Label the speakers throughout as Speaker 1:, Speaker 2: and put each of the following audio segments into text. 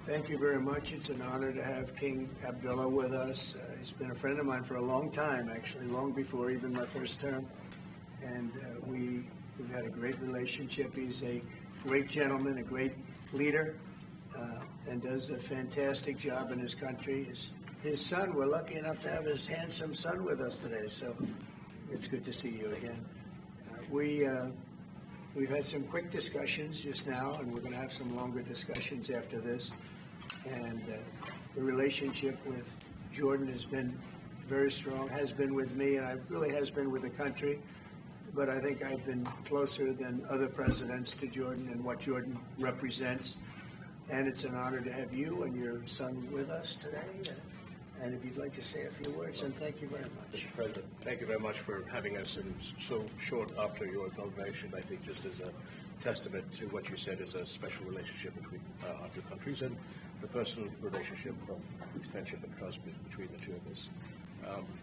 Speaker 1: Thank you very much. It's an honor to have King Abdullah with us. He's been a friend of mine for a long time, actually, long before even my first term. And we've had a great relationship. He's a great gentleman, a great leader, and does a fantastic job in his country. His son, we're lucky enough to have his handsome son with us today, so it's good to see you again. We've had some quick discussions just now, and we're going to have some longer discussions after this. And the relationship with Jordan has been very strong, has been with me, and it really has been with the country. But I think I've been closer than other presidents to Jordan and what Jordan represents. And it's an honor to have you and your son with us today. And if you'd like to say a few words, and thank you very much.
Speaker 2: Mr. President, thank you very much for having us in so short after your inauguration. I think just as a testament to what you said is a special relationship between our two countries and the personal relationship of friendship and trust between the two of us.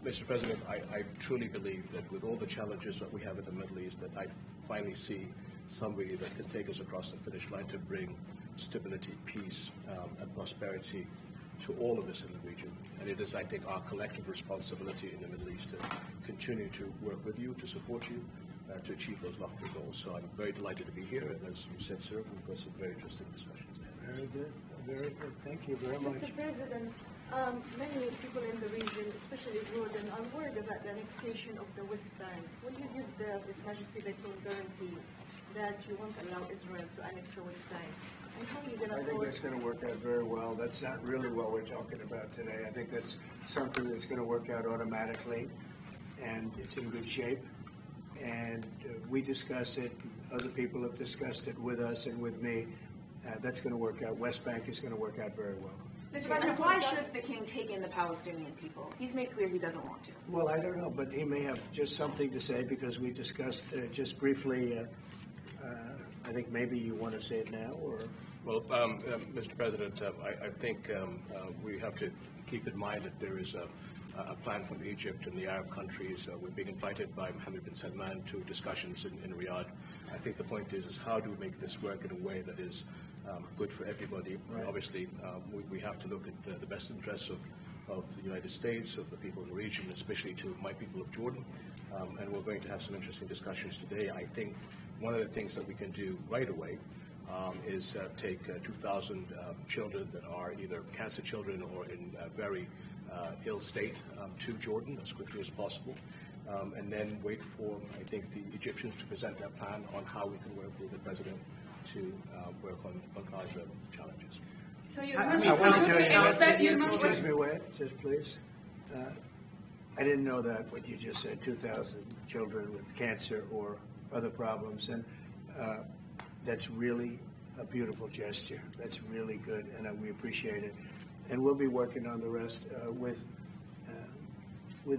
Speaker 2: Mr. President, I truly believe that with all the challenges that we have in the Middle East, that I finally see somebody that can take us across the finish line to bring stability, peace, and prosperity to all of us in the region. And it is, I think, our collective responsibility in the Middle East to continue to work with you, to support you, to achieve those lofty goals. So I'm very delighted to be here, and as you said, sir, we've got some very interesting discussions.
Speaker 1: Very good, very good. Thank you very much.
Speaker 3: Mr. President, many people in the region, especially Jordan, are worried about the annexation of the West Bank. Will you give His Majesty the guarantee that you won't allow Israel to annex the West Bank? And how are you going to
Speaker 1: I think that's going to work out very well. That's not really what we're talking about today. I think that's something that's going to work out automatically, and it's in good shape. And we discuss it. Other people have discussed it with us and with me. That's going to work out. West Bank is going to work out very well.
Speaker 4: Mr. President, why should the king take in the Palestinian people? He's made clear he doesn't want to.
Speaker 1: Well, I don't know, but he may have just something to say because we discussed just briefly. I think maybe you want to say it now, or?
Speaker 2: Well, Mr. President, I think we have to keep in mind that there is a plan from Egypt and the Arab countries. We're being invited by Mohammed bin Salman to discussions in Riyadh. I think the point is how do we make this work in a way that is good for everybody? Right. Obviously, we have to look at the best interests of the United States, of the people in the region, especially to my people of Jordan. And we're going to have some interesting discussions today. I think one of the things that we can do right away is take 2,000 children that are either cancer children or in very ill state to Jordan as quickly as possible, and then wait for, I think, the Egyptians to present their plan on how we can work with the president to work on Gaza challenges.
Speaker 4: So you
Speaker 1: excuse me, wait, just please. I didn't know that, what you just said, 2,000 children with cancer or other problems, and that's really a beautiful gesture. That's really good, and we appreciate it. And we'll be working on the rest with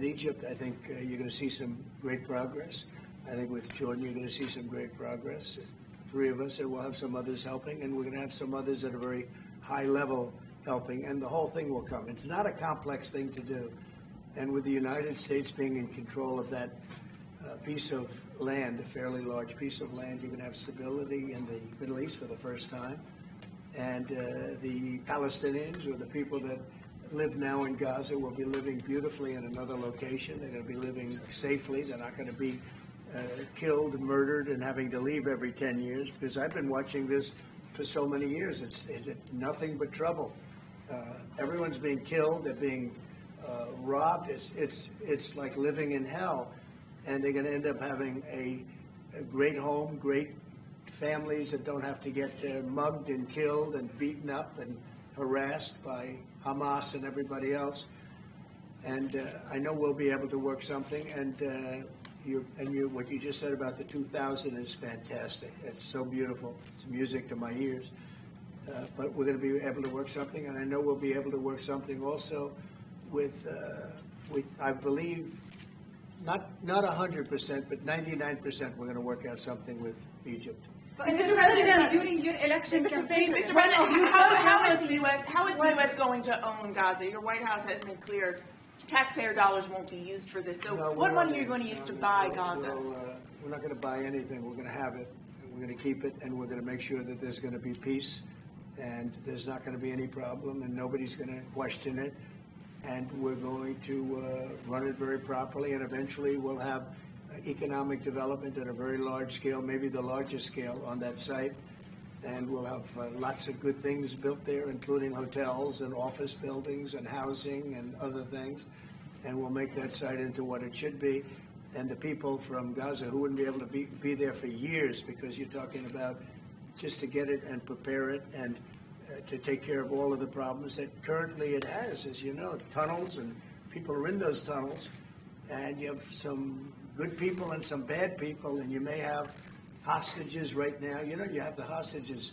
Speaker 1: Egypt. I think you're going to see some great progress. I think with Jordan, you're going to see some great progress. 3 of us, and we'll have some others helping, and we're going to have some others at a very high level helping, and the whole thing will come. It's not a complex thing to do. And with the United States being in control of that piece of land, a fairly large piece of land, you're going to have stability in the Middle East for the first time. And the Palestinians, or the people that live now in Gaza, will be living beautifully in another location. They're going to be living safely. They're not going to be killed, murdered, and having to leave every 10 years, because I've been watching this for so many years. It's nothing but trouble. Everyone's being killed. They're being robbed. It's like living in hell. And they're going to end up having a great home, great families that don't have to get mugged and killed and beaten up and harassed by Hamas and everybody else. And I know we'll be able to work something. And what you just said about the 2,000 is fantastic. It's so beautiful. It's music to my ears. But we're going to be able to work something, and I know we'll be able to work something also with I believe, not 100%, but 99%. We're going to work out something with Egypt.
Speaker 5: Mr. President, during your election campaign,
Speaker 4: Mr. President, how is the U.S. going to own Gaza? Your White House has made clear taxpayer dollars won't be used for this. So what money are you going to use to buy Gaza?
Speaker 1: We're not going to buy anything. We're going to have it. We're going to keep it, and we're going to make sure that there's going to be peace and there's not going to be any problem, and nobody's going to question it. And we're going to run it very properly, and eventually we'll have economic development at a very large scale, maybe the largest scale on that site. And we'll have lots of good things built there, including hotels and office buildings and housing and other things. And we'll make that site into what it should be. And the people from Gaza who wouldn't be able to be there for years, because you're talking about just to get it and prepare it and to take care of all of the problems that currently it has, as you know, tunnels, and people are in those tunnels, and you have some good people and some bad people, and you may have hostages right now. You know, you have the hostages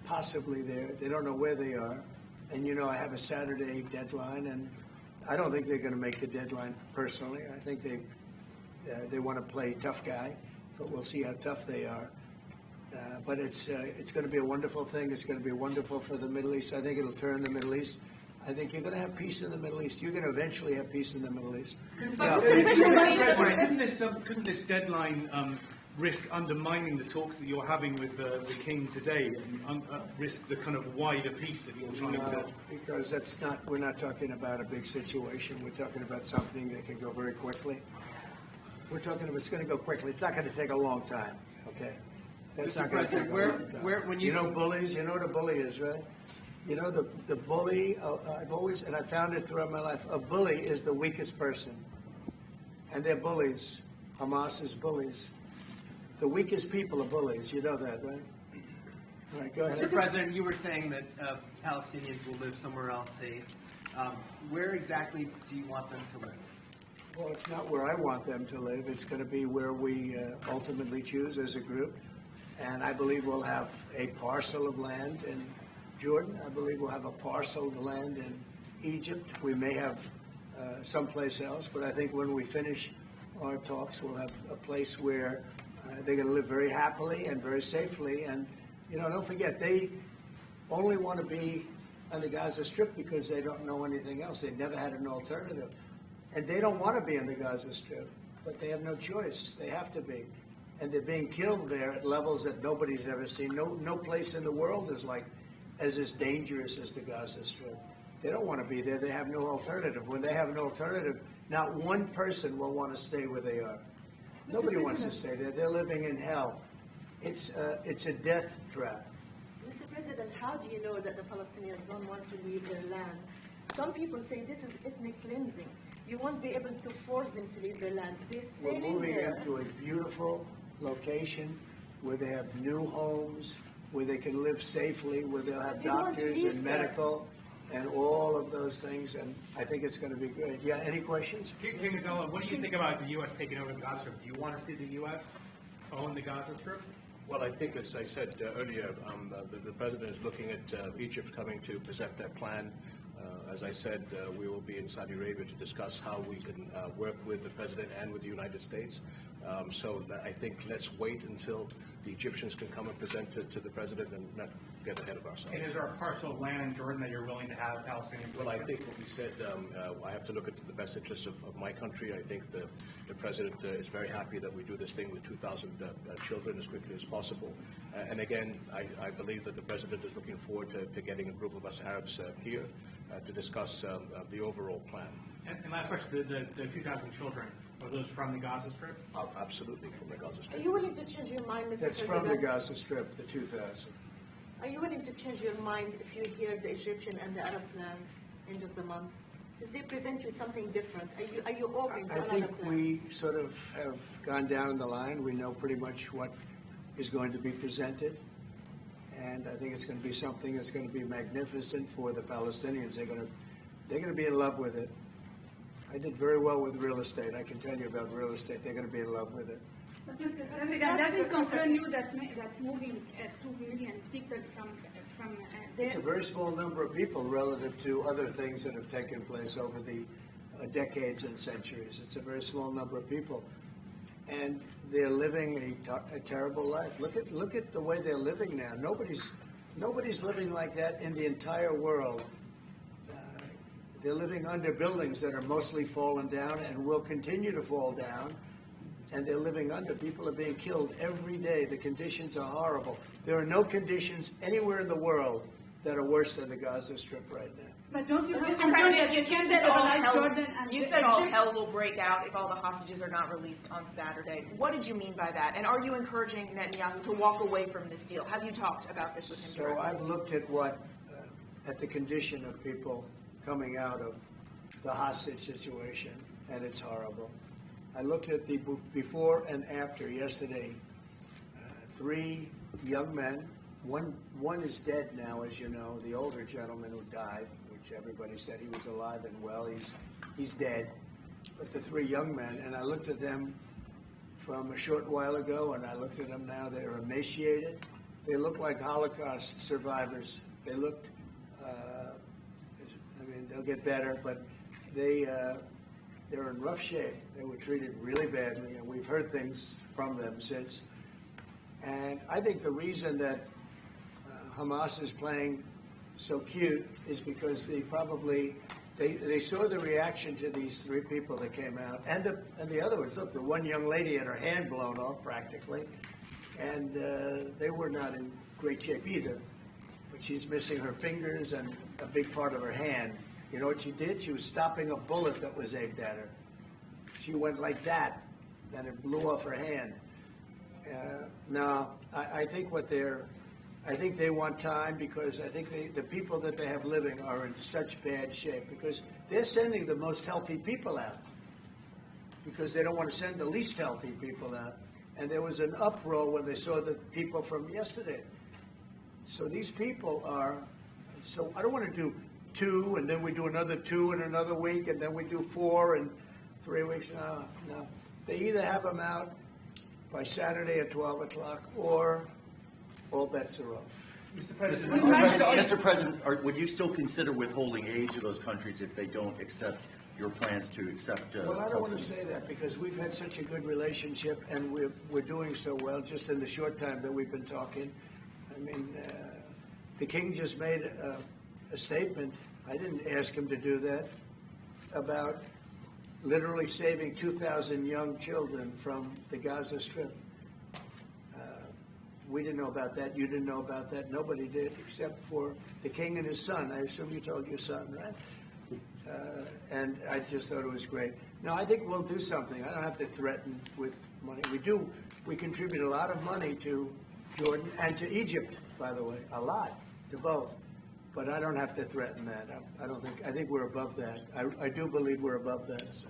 Speaker 1: possibly there. They don't know where they are. And, you know, I have a Saturday deadline, and I don't think they're going to make the deadline personally. I think they want to play tough guy, but we'll see how tough they are. But it's going to be a wonderful thing. It's going to be wonderful for the Middle East. I think it'll turn the Middle East. I think you're going to have peace in the Middle East. You're going to eventually have peace in the Middle East.
Speaker 6: Couldn't this deadline risk undermining the talks that you're having with the King today, and risk the kind of wider peace that you're trying to?
Speaker 1: Because we're not talking about a big situation. We're talking about something that can go very quickly. We're talking about it's going to go quickly. It's not going to take a long time. Okay. That's not going to take a long time. When you know bullies, you know what a bully is, right? You know the bully. I've always, and I found it throughout my life. A bully is the weakest person, and they're bullies. Hamas is bullies. The weakest people are bullies. You know that, right? All right, go ahead.
Speaker 7: Mr. President, you were saying that Palestinians will live somewhere else safe. Where exactly do you want them to live?
Speaker 1: Well, it's not where I want them to live. It's going to be where we ultimately choose as a group. And I believe we'll have a parcel of land in Jordan. I believe we'll have a parcel of land in Egypt. We may have someplace else, but I think when we finish our talks, we'll have a place where they're going to live very happily and very safely. And, you know, don't forget, they only want to be on the Gaza Strip because they don't know anything else. They've never had an alternative. And they don't want to be on the Gaza Strip, but they have no choice. They have to be. And they're being killed there at levels that nobody's ever seen. No place in the world is as dangerous as the Gaza Strip. They don't want to be there. They have no alternative. When they have an alternative, not one person will want to stay where they are. Nobody wants to stay there. They're living in hell. It's a death trap.
Speaker 3: Mr. President, how do you know that the Palestinians don't want to leave their land? Some people say this is ethnic cleansing. You won't be able to force them to leave their land.
Speaker 1: We're moving them to a beautiful location where they have new homes, where they can live safely, where they'll have doctors and medical and all of those things, and I think it's going to be good. Yeah, any questions?
Speaker 6: King Abdullah, what do you think about the U.S. taking over the Gaza Strip? Do you want to see the U.S. own the Gaza Strip?
Speaker 2: Well, I think, as I said earlier, the President is looking at Egypt coming to present their plan. As I said, we will be in Saudi Arabia to discuss how we can work with the President and with the United States. So I think let's wait until the Egyptians can come and present it to the President and not get ahead of ourselves.
Speaker 6: And is there a parcel of land in Jordan that you're willing to have Palestinians?
Speaker 2: Well, I think what we said, I have to look at the best interests of my country. I think the President is very happy that we do this thing with 2,000 children as quickly as possible. And again, I believe that the President is looking forward to getting a group of us Arabs here to discuss the overall plan.
Speaker 6: And last question, the 2,000 children, are those from the Gaza Strip?
Speaker 2: Absolutely, from the Gaza Strip.
Speaker 3: Are you willing to change your mind, Mr.
Speaker 1: That's
Speaker 3: President?
Speaker 1: from the Gaza Strip, the 2,000.
Speaker 3: Are you willing to change your mind if you hear the Egyptian and the Arab plan end of the month? If they present you something different, are you open to
Speaker 1: I
Speaker 3: another
Speaker 1: think
Speaker 3: plan?
Speaker 1: we sort of have gone down the line. We know pretty much what is going to be presented. And I think it's going to be something that's going to be magnificent for the Palestinians. They're going to be in love with it. I did very well with real estate. I can tell you about real estate. They're going to be in love with it.
Speaker 5: But Mr. President, does it concern you that moving 2 million people from there?
Speaker 1: It's a very small number of people relative to other things that have taken place over the decades and centuries. It's a very small number of people. And they're living a terrible life. Look at the way they're living now. Nobody's living like that in the entire world. They're living under buildings that are mostly fallen down and will continue to fall down. And they're living under. People are being killed every day. The conditions are horrible. There are no conditions anywhere in the world that are worse than the Gaza Strip right now.
Speaker 5: But don't you have
Speaker 4: Mr.
Speaker 5: concern
Speaker 4: President,
Speaker 5: that you
Speaker 4: you
Speaker 5: can
Speaker 4: said all
Speaker 5: destabilize
Speaker 4: hell,
Speaker 5: Jordan and
Speaker 4: you said all
Speaker 5: Egypt?
Speaker 4: hell will break out if all the hostages are not released on Saturday. What did you mean by that? And are you encouraging Netanyahu to walk away from this deal? Have you talked about this with him
Speaker 1: So
Speaker 4: directly?
Speaker 1: I've looked at at the condition of people coming out of the hostage situation, and it's horrible. I looked at the before and after yesterday. 3 young men. One is dead now, as you know, the older gentleman who died, which everybody said he was alive and well. He's dead. But the 3 young men, and I looked at them from a short while ago, and I looked at them now. They're emaciated. They look like Holocaust survivors. They looked. I mean, they'll get better, but they're in rough shape. They were treated really badly, and we've heard things from them since. And I think the reason that Hamas is playing so cute is because they saw the reaction to these 3 people that came out, and the other ones. Look, the one young lady had her hand blown off practically, and they were not in great shape either. But she's missing her fingers and a big part of her hand. You know what she did? She was stopping a bullet that was aimed at her. She went like that, then it blew off her hand. Now, I think I think they want time, because I think the people that they have living are in such bad shape, because they're sending the most healthy people out because they don't want to send the least healthy people out. And there was an uproar when they saw the people from yesterday. So these people are, so I don't want to do 2 and then we do another 2 in another week and then we do 4 in 3 weeks. No. They either have them out by Saturday at 12 o'clock or all bets are off.
Speaker 8: Mr. President, would you still consider withholding aid to those countries if they don't accept your plans to accept?
Speaker 1: Well, I don't want to say that because we've had such a good relationship and we're doing so well just in the short time that we've been talking. I mean, the King just made a statement. I didn't ask him to do that, about literally saving 2,000 young children from the Gaza Strip. We didn't know about that. You didn't know about that. Nobody did, except for the King and his son. I assume you told your son, right? And I just thought it was great. No, I think we'll do something. I don't have to threaten with money. We contribute a lot of money to Jordan and to Egypt, by the way, a lot, to both. But I don't have to threaten that. I think we're above that. I do believe we're above that. So.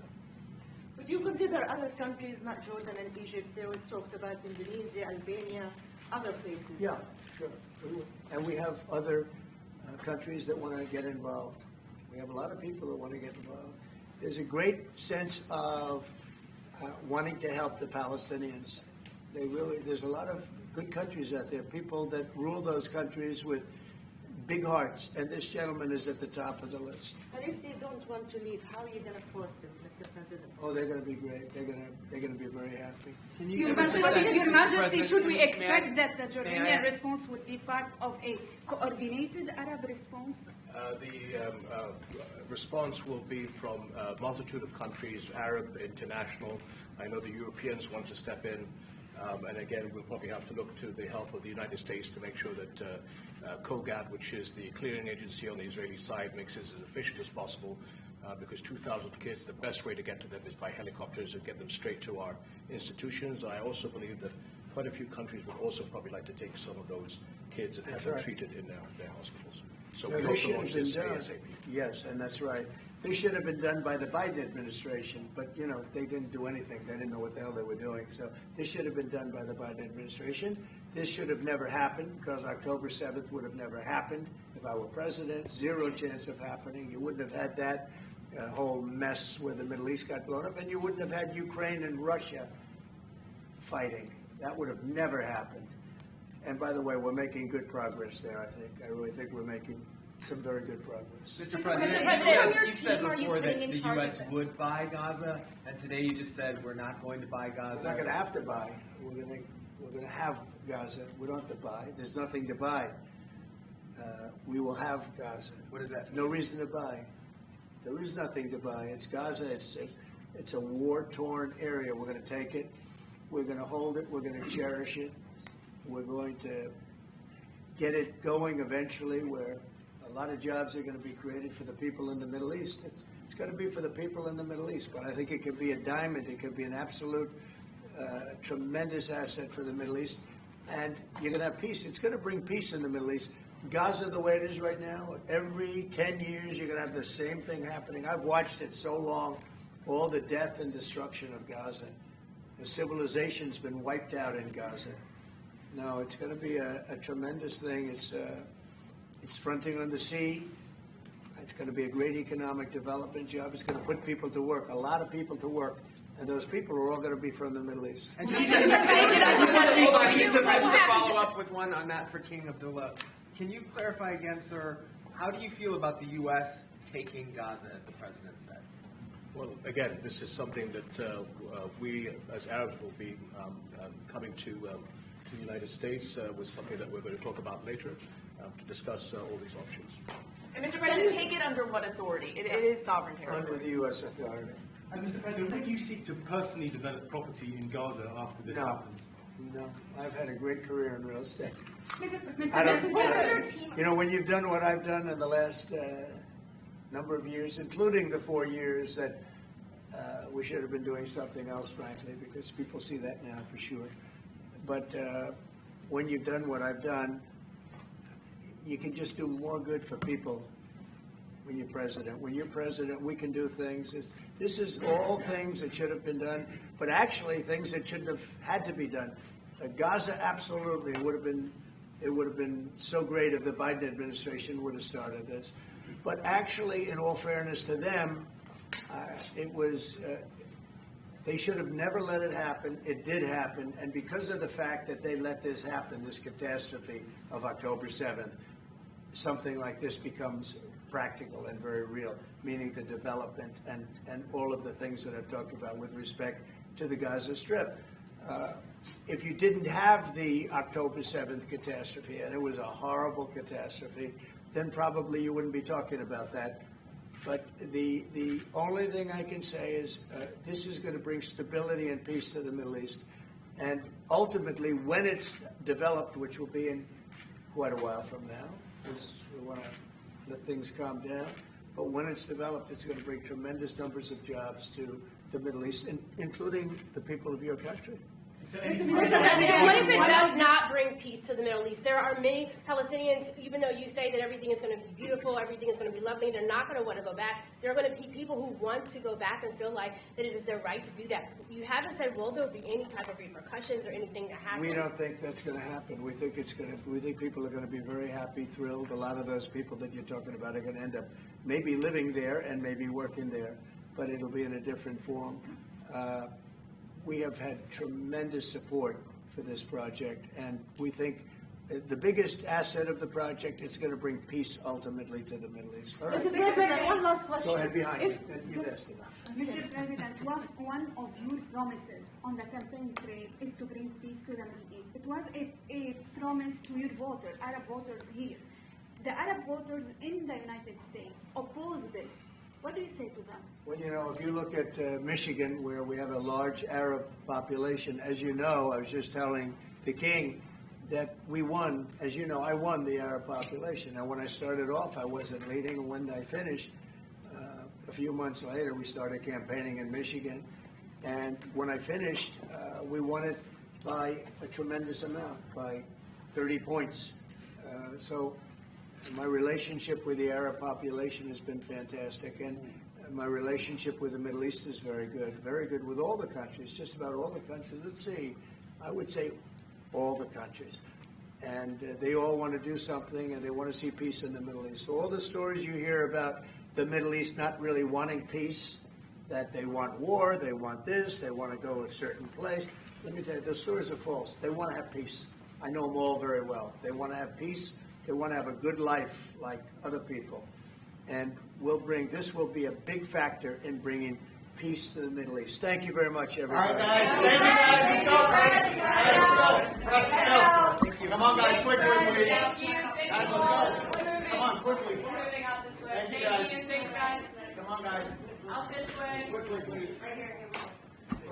Speaker 3: Would you consider other countries, not Jordan and Egypt? There was talks about Indonesia, Albania, other places.
Speaker 1: Yeah, sure. And we have other countries that want to get involved. We have a lot of people that want to get involved. There's a great sense of wanting to help the Palestinians. There's a lot of good countries out there, people that rule those countries with big hearts, and this gentleman is at the top of the list.
Speaker 3: But if they don't want to leave, how are you going to force them, Mr. President?
Speaker 1: Oh, they're going to be great. They're going to be very happy.
Speaker 7: Can you
Speaker 5: Your
Speaker 7: give us a
Speaker 5: Majesty,
Speaker 7: sense,
Speaker 5: Your
Speaker 7: Mr.
Speaker 5: Majesty,
Speaker 7: President,
Speaker 5: should we
Speaker 7: may I-
Speaker 5: expect that the
Speaker 7: may I-
Speaker 5: Jordanian response would be part of a coordinated Arab response?
Speaker 2: The response will be from a multitude of countries, Arab, international. I know the Europeans want to step in. And again, we'll probably have to look to the help of the United States to make sure that COGAT, which is the clearing agency on the Israeli side, makes this as efficient as possible. Because 2,000 kids, the best way to get to them is by helicopters and get them straight to our institutions. I also believe that quite a few countries would also probably like to take some of those kids and have them treated in their hospitals. So we also launch this ASAP.
Speaker 1: Yes, and that's right. This should have been done by the Biden administration, but, you know, they didn't do anything. They didn't know what the hell they were doing. So this should have been done by the Biden administration. This should have never happened because October 7th would have never happened. If I were president, zero chance of happening. You wouldn't have had that whole mess where the Middle East got blown up, and you wouldn't have had Ukraine and Russia fighting. That would have never happened. And by the way, we're making good progress there, I think. I really think we're making some very good progress.
Speaker 7: Mr. President, you said before that the U.S. would buy Gaza, and today you just said we're not going to buy Gaza.
Speaker 1: We're not going to have to buy. We're going to have Gaza. We don't have to buy. There's nothing to buy. We will have Gaza.
Speaker 7: What does that mean?
Speaker 1: No reason to buy. There is nothing to buy. It's Gaza. It's a war-torn area. We're going to take it. We're going to hold it. We're going to cherish it. We're going to get it going eventually where a lot of jobs are going to be created for the people in the Middle East. It's going to be for the people in the Middle East, but I think it could be a diamond. It could be an absolute tremendous asset for the Middle East. And you're going to have peace. It's going to bring peace in the Middle East. Gaza, the way it is right now, every 10 years you're going to have the same thing happening. I've watched it so long, all the death and destruction of Gaza. The civilization's been wiped out in Gaza. No, it's going to be a tremendous thing. It's fronting on the sea. It's going to be a great economic development job. It's going to put people to work, a lot of people to work. And those people are all going to be from the Middle East.
Speaker 7: And just to follow up with one on that for King Abdullah, can you clarify again, sir, how do you feel about the U.S. taking Gaza, as the president said?
Speaker 2: Well, again, this is something that we, as Arabs, will be coming to the United States with something that we're going to talk about later to discuss all these options.
Speaker 4: And Mr. President, take it under what authority? It is sovereign territory.
Speaker 1: Under the U.S. authority.
Speaker 6: And Mr. President, would you seek to personally develop property in Gaza after this happens?
Speaker 1: No, I've had a great career in real estate.
Speaker 5: Mr.
Speaker 1: I don't-
Speaker 5: President,
Speaker 1: You know, when you've done what I've done in the last number of years, including the 4 years that we should have been doing something else, frankly, because people see that now for sure. But when you've done what I've done, you can just do more good for people when you're president. When you're president, we can do things. This is all things that should have been done, but actually things that shouldn't have had to be done. Gaza, absolutely, it would have been so great if the Biden administration would have started this. But actually, in all fairness to them, they should have never let it happen. It did happen, and because of the fact that they let this happen, this catastrophe of October 7th, something like this becomes practical and very real, meaning the development and all of the things that I've talked about with respect to the Gaza Strip. If you didn't have the October 7th catastrophe, and it was a horrible catastrophe, then probably you wouldn't be talking about that. But the only thing I can say is this is going to bring stability and peace to the Middle East. And ultimately, when it's developed, which will be in quite a while from now, because we want to let things calm down. But when it's developed, it's going to bring tremendous numbers of jobs to the Middle East, including the people of your country.
Speaker 9: Mr. President, what if it does not bring peace to the Middle East? There are many Palestinians, even though you say that everything is going to be beautiful, everything is going to be lovely, they're not going to want to go back. There are going to be people who want to go back and feel like that it is their right to do that. You haven't said, will there be any type of repercussions or anything that happens?
Speaker 1: We don't think that's going to happen. We think we think people are going to be very happy, thrilled. A lot of those people that you're talking about are going to end up maybe living there and maybe working there, but it'll be in a different form. We have had tremendous support for this project, and we think the biggest asset of the project is going to bring peace ultimately to the Middle East. All right.
Speaker 3: Mr. President, one last question.
Speaker 1: Go ahead, behind you. You've asked enough.
Speaker 5: Mr. President, one of your promises on the campaign trail is to bring peace to the Middle East. It was a promise to your voters, Arab voters here. The Arab voters in the United States oppose this. What do you say to them?
Speaker 1: Well, you know, if you look at Michigan, where we have a large Arab population, as you know, I was just telling the King that we won. As you know, I won the Arab population. Now, when I started off, I wasn't leading, and when I finished, a few months later, we started campaigning in Michigan. And when I finished, we won it by a tremendous amount, by 30 points. So my relationship with the Arab population has been fantastic, and my relationship with the Middle East is very good with all the countries, just about all the countries. Let's see, I would say all the countries. And they all want to do something, and they want to see peace in the Middle East. All the stories you hear about the Middle East not really wanting peace, that they want war, they want this, they want to go a certain place. Let me tell you, those stories are false. They want to have peace. I know them all very well. They want to have peace. They want to have a good life like other people. And this will be a big factor in bringing peace to the Middle East. Thank you very much, everybody.
Speaker 10: All right, guys. Thank you, guys. Let's go, Press. Let's go. Come on, guys. Quickly, please. Guys, let's go. Come on, quickly. Thank you, guys.
Speaker 11: Thanks, guys.
Speaker 10: Come on, guys.
Speaker 11: Out this way.
Speaker 10: Quickly, please.
Speaker 11: Right here.